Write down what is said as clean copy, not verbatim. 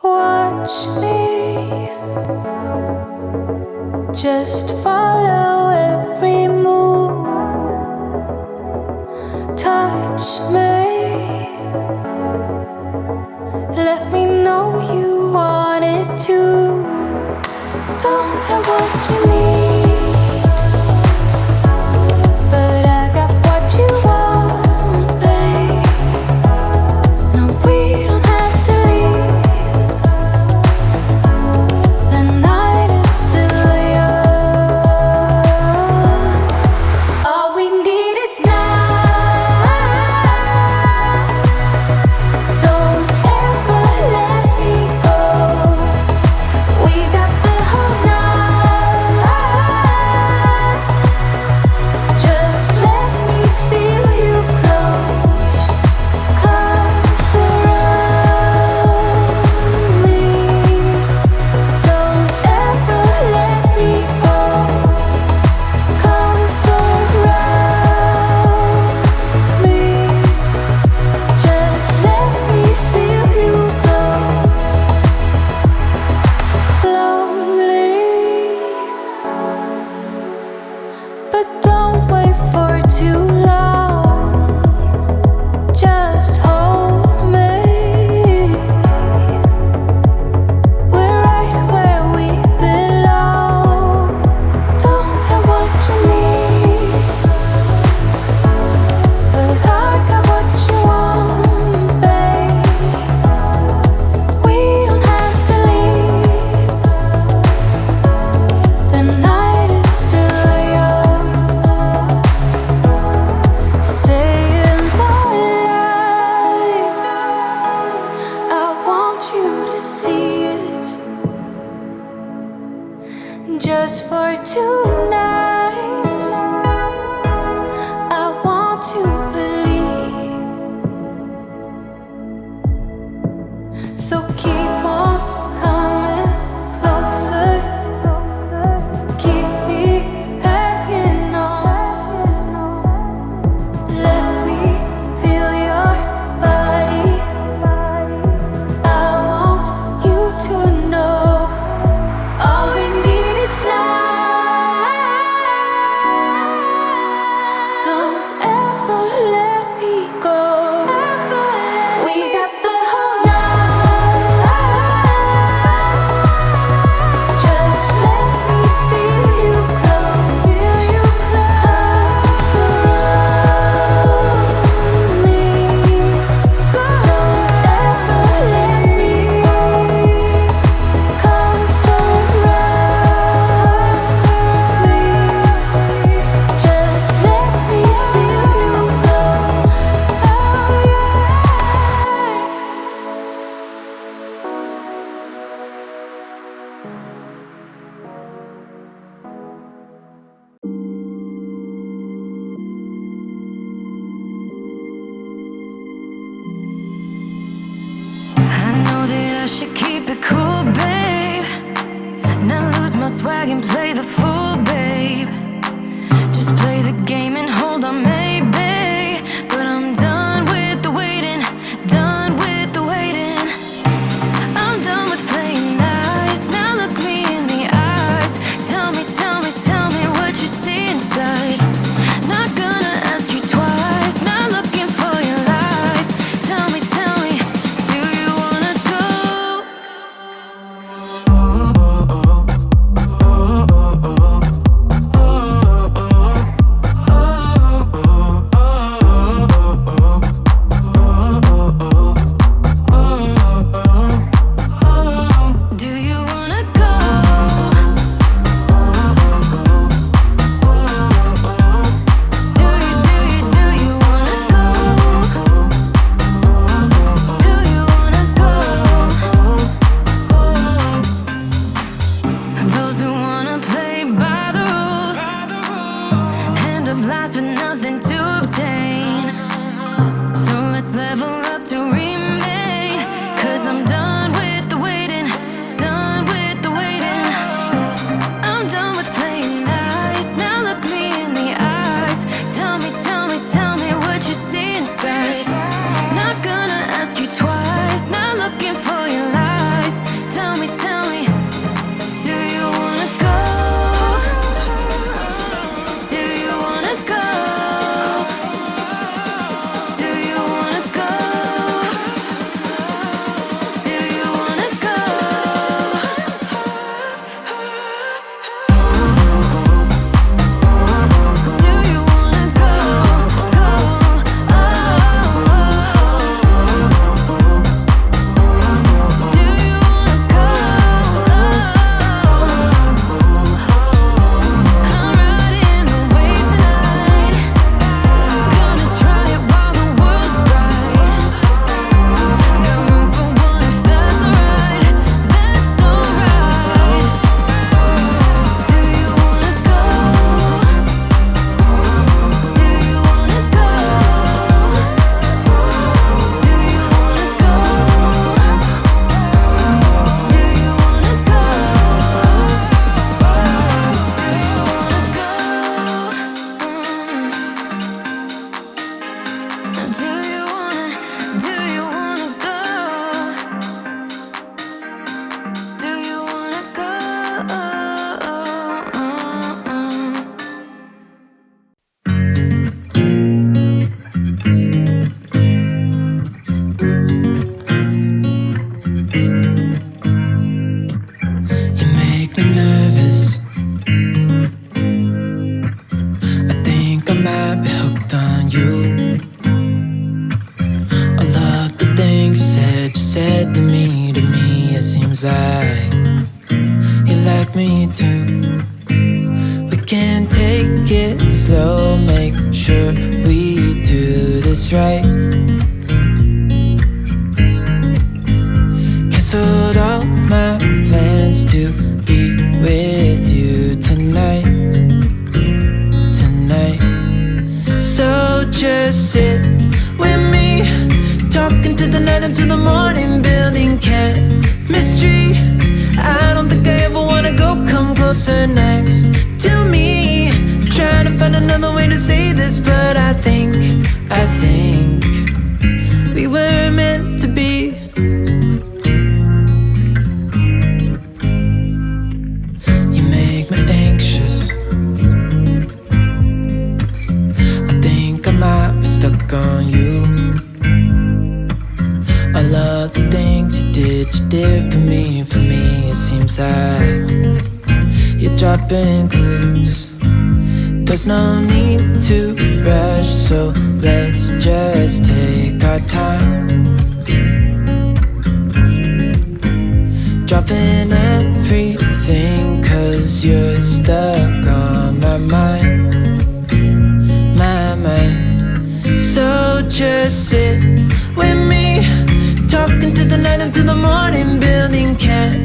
Watch me, just follow every move. Touch me, let me know you want it too. Don't have what you need, but I got what you want, babe. No, we don't have to leave. The night is still young. All we need is now. Don't ever let me go. We got the whole night. Just let me feel you close. Come surround me. Don't ever let me go. Come surround me. Just let me feel you close. Slowly, but don't wait for too long. Just hold me. We're right where we belong. Don't have what you need, but I got what you want, babe. We don't have to leave. The night is still young. Stay in the light. I want you to see it. Just for tonight, I want to believe. So keep on coming closer. Keep me hanging on. Let me feel your body. I want you to know. All we need is love. Don't ever let me go. We got the whole night. Just let me feel you close. Come surround me. Don't ever let me go. Come surround me. Just let me feel you close. Oh yeah. I know that I should keep it cool, babe. Not lose my swag and play the fool, babe. Just play the game and hold on, maybe. But I'm done with the waiting, done with the waiting. I'm done with playing nice. Now look me in the eyes. Tell me, tell me, tell me what you see inside. Not gonna ask you twice. Not looking for your lies. Tell me, do you wanna go? seems like you like me too. We can take it slow, make sure we do this right. Canceled all my plans to be with you tonight. So just sit with me, talking to the night until the morning, building chemistry. I don't think I ever wanna go, come closer next to me. Trying to find another way to say this, but I think we were meant to be. You make me anxious. I think I might be stuck on you. I love the things you did for me. For me, it seems like you're dropping clues. There's no need to rush, so let's just take our time. Dropping everything, 'cause you're stuck on my mind. My mind. So just sit with me, talking to the night until the morning, building chemistry.